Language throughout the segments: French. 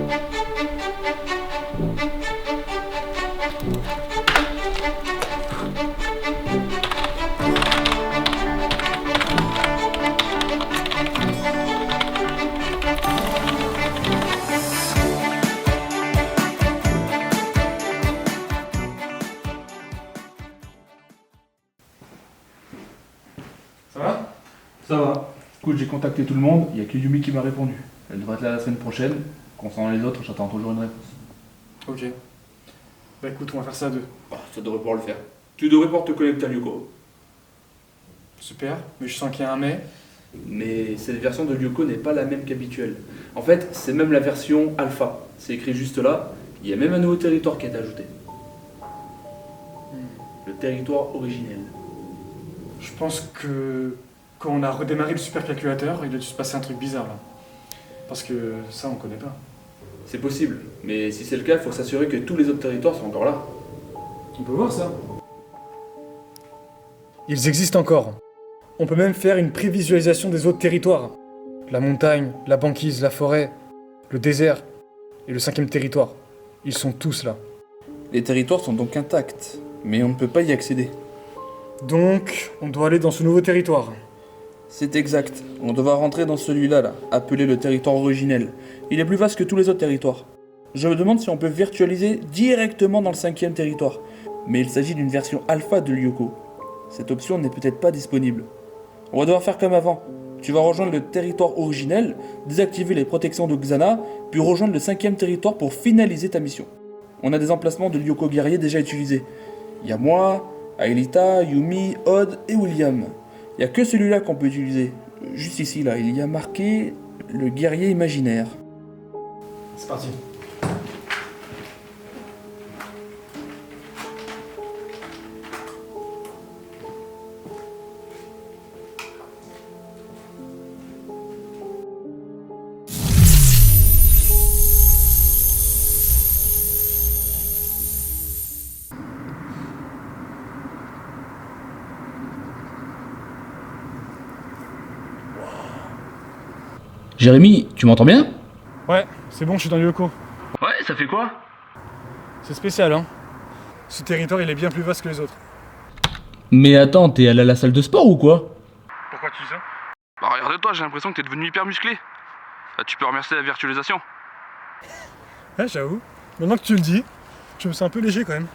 Ça va? Ça va. Écoute, j'ai contacté tout le monde, il n'y a que Yumi qui m'a répondu. Elle devrait être là la semaine prochaine. Concernant les autres, j'attends toujours une réponse. Ok. Bah écoute, on va faire ça à deux. Ça devrait pouvoir le faire. Tu devrais pouvoir te connecter à Lyoko. Super, mais je sens qu'il y a un mais. Mais cette version de Lyoko n'est pas la même qu'habituelle. En fait, c'est même la version alpha. C'est écrit juste là. Il y a même un nouveau territoire qui a été ajouté. Le territoire originel. Je pense que quand on a redémarré le supercalculateur, il a dû se passer un truc bizarre là. Parce que ça, on connaît pas. C'est possible, mais si c'est le cas, il faut s'assurer que tous les autres territoires sont encore là. On peut voir ça. Ils existent encore. On peut même faire une prévisualisation des autres territoires. La montagne, la banquise, la forêt, le désert et le 5e territoire. Ils sont tous là. Les territoires sont donc intacts, mais on ne peut pas y accéder. Donc, on doit aller dans ce nouveau territoire. C'est exact. On devra rentrer dans celui-là, appelé le territoire originel. Il est plus vaste que tous les autres territoires. Je me demande si on peut virtualiser directement dans le 5e territoire. Mais il s'agit d'une version alpha de Lyoko. Cette option n'est peut-être pas disponible. On va devoir faire comme avant. Tu vas rejoindre le territoire originel, désactiver les protections de Xana, puis rejoindre le 5e territoire pour finaliser ta mission. On a des emplacements de Lyoko guerriers déjà utilisés. Il y a moi, Aelita, Yumi, Odd et William. Il n'y a que celui-là qu'on peut utiliser. Juste ici, là, il y a marqué le guerrier imaginaire. C'est parti. Jérémy, tu m'entends bien? Ouais, c'est bon, je suis dans Lyoko. Ouais, ça fait quoi? C'est spécial, hein. Ce territoire, il est bien plus vaste que les autres. Mais attends, t'es allé à la salle de sport ou quoi? Pourquoi tu dis ça? Bah regarde-toi, j'ai l'impression que t'es devenu hyper musclé. Tu peux remercier la virtualisation. Ouais, j'avoue. Maintenant que tu le dis, je me sens un peu léger quand même.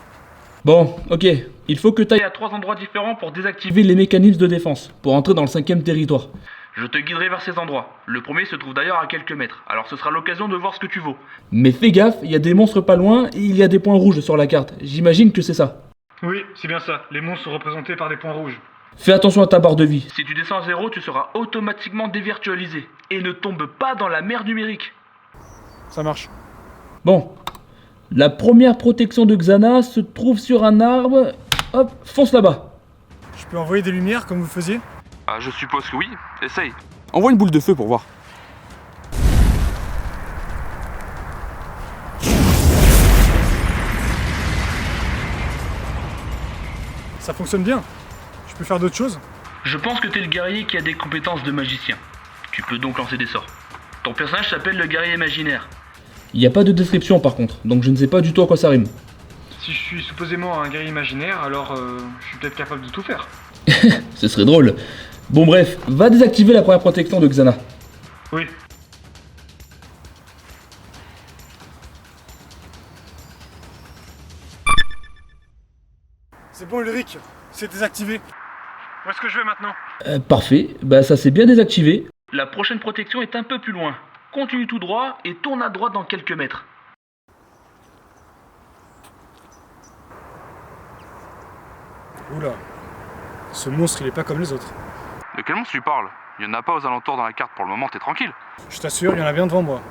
Bon, ok. Il faut que t'ailles à 3 endroits différents pour désactiver les mécanismes de défense, pour entrer dans le 5e territoire. Je te guiderai vers ces endroits. Le premier se trouve d'ailleurs à quelques mètres, alors ce sera l'occasion de voir ce que tu vaux. Mais fais gaffe, il y a des monstres pas loin et il y a des points rouges sur la carte. J'imagine que c'est ça. Oui, c'est bien ça. Les monstres sont représentés par des points rouges. Fais attention à ta barre de vie. Si tu descends à 0, tu seras automatiquement dévirtualisé. Et ne tombe pas dans la mer numérique. Ça marche. Bon. La première protection de Xana se trouve sur un arbre. Hop, fonce là-bas. Je peux envoyer des lumières comme vous faisiez? Ah, je suppose que oui. Essaye. Envoie une boule de feu pour voir. Ça fonctionne bien. Je peux faire d'autres choses? Je pense que t'es le guerrier qui a des compétences de magicien. Tu peux donc lancer des sorts. Ton personnage s'appelle le guerrier imaginaire. Il n'y a pas de description par contre, donc je ne sais pas du tout à quoi ça rime. Si je suis supposément un guerrier imaginaire, alors je suis peut-être capable de tout faire. Ce serait drôle. Bon bref, va désactiver la première protection de Xana. Oui. C'est bon Ulrich, c'est désactivé. Où est-ce que je vais maintenant? Parfait, bah ça s'est bien désactivé. La prochaine protection est un peu plus loin. Continue tout droit et tourne à droite dans quelques mètres. Oula, ce monstre il est pas comme les autres. De quel monstre tu parles? Il y en a pas aux alentours dans la carte pour le moment, t'es tranquille. Je t'assure, il y en a bien devant moi.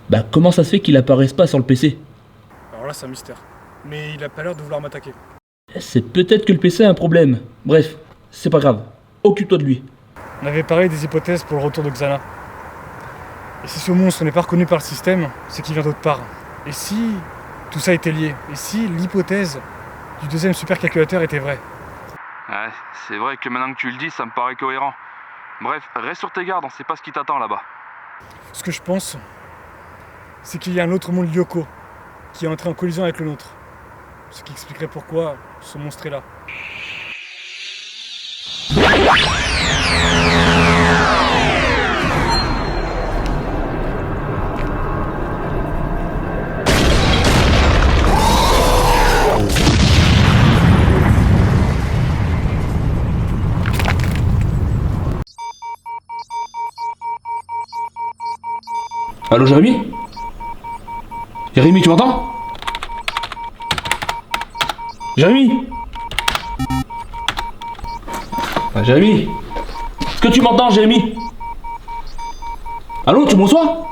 Bah comment ça se fait qu'il apparaisse pas sur le PC? Alors là c'est un mystère. Mais il a pas l'air de vouloir m'attaquer. C'est peut-être que le PC a un problème. Bref, c'est pas grave. Occupe-toi de lui. On avait parlé des hypothèses pour le retour de Xana. Et si ce monstre n'est pas reconnu par le système, c'est qu'il vient d'autre part. Et si tout ça était lié? Et si l'hypothèse du deuxième supercalculateur était vraie? Ouais, c'est vrai que maintenant que tu le dis, ça me paraît cohérent. Bref, reste sur tes gardes, on sait pas ce qui t'attend là-bas. Ce que je pense, c'est qu'il y a un autre monde Lyoko qui est entré en collision avec le nôtre. Ce qui expliquerait pourquoi ce monstre est là. Allô Jérémy? Jérémy, tu m'entends? Jérémy? Ah, Jérémy? Est-ce que tu m'entends, Jérémy? Allô, tu me reçois?